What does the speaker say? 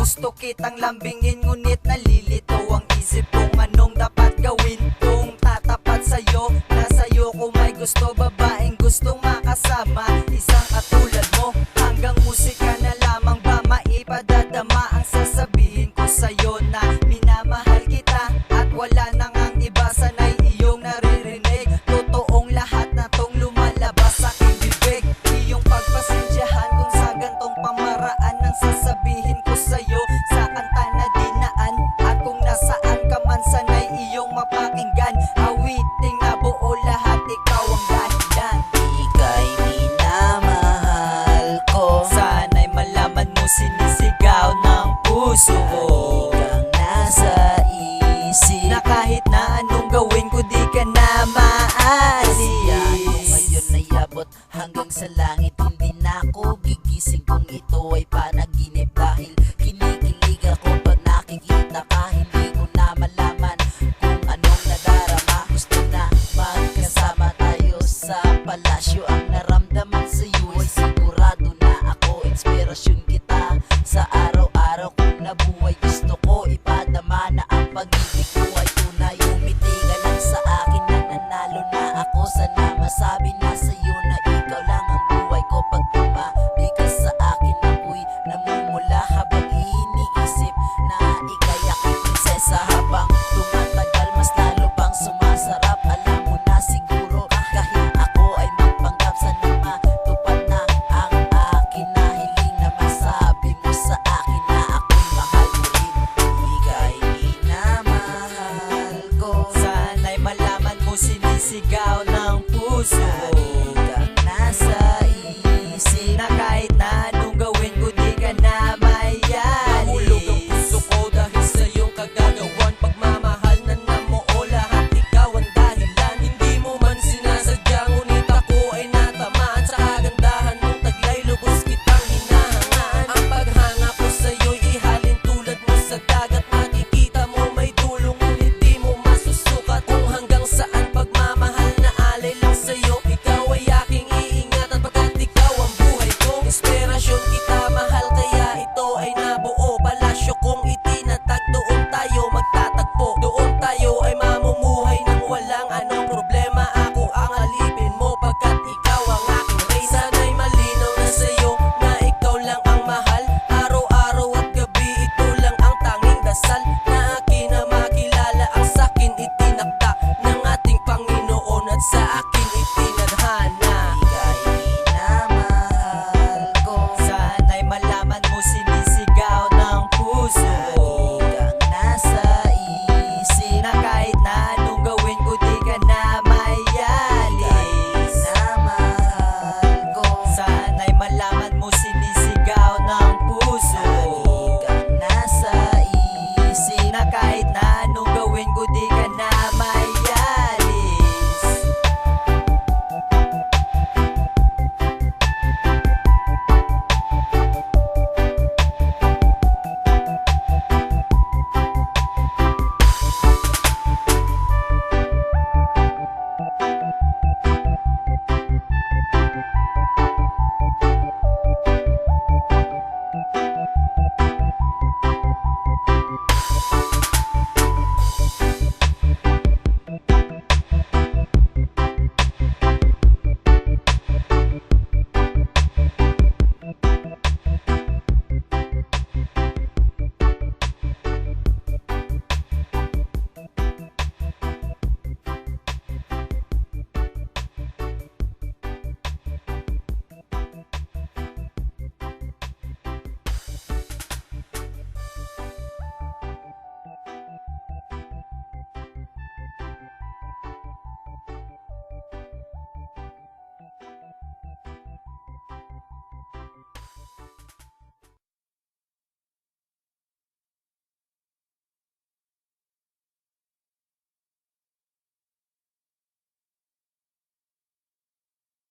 Gusto kitang lambingin ngunit nalilito ang isip kung anong dapat gawin. Kung tatapat sa'yo, na sa'yo ko may gusto. Babaeng gustong makasama, isang katulad mo. Hanggang musika na lamang ba maipadadama ang sasabihin ko sa'yo na minamahal kita at wala nang ang iba. Sanay iyong naririnig, totoong lahat na tong lumalabas sa aking bibig. Iyong pagpasensyahan kung sa gantong pamaraan ang sasabihin ko sa'yo sa kanta na dinaan. At kung nasaan ka man, sanay iyong mapakinggan. Awiting na buo lahat, ikaw ang dahilan. Ika'y minamahal ko, Sana'y malaman mo sinisigaw ng puso ko. kang nasa isip. Na kahit na anong gawin ko di ka na Kasiyahan ko maalis. ngayon ay abot hanggang sa langit. Hindi na ako gigising kung ito ay panaginip. Dahil kinikilig ako pag nakikita ka. Hindi ko na malaman kung anong nadarama. Gusto na magkasama tayo sa palasyo. Ang naramdaman sa'yo ay sigurado na ako. Inspirasyon kita sa araw-araw kong nabuhay. Gusto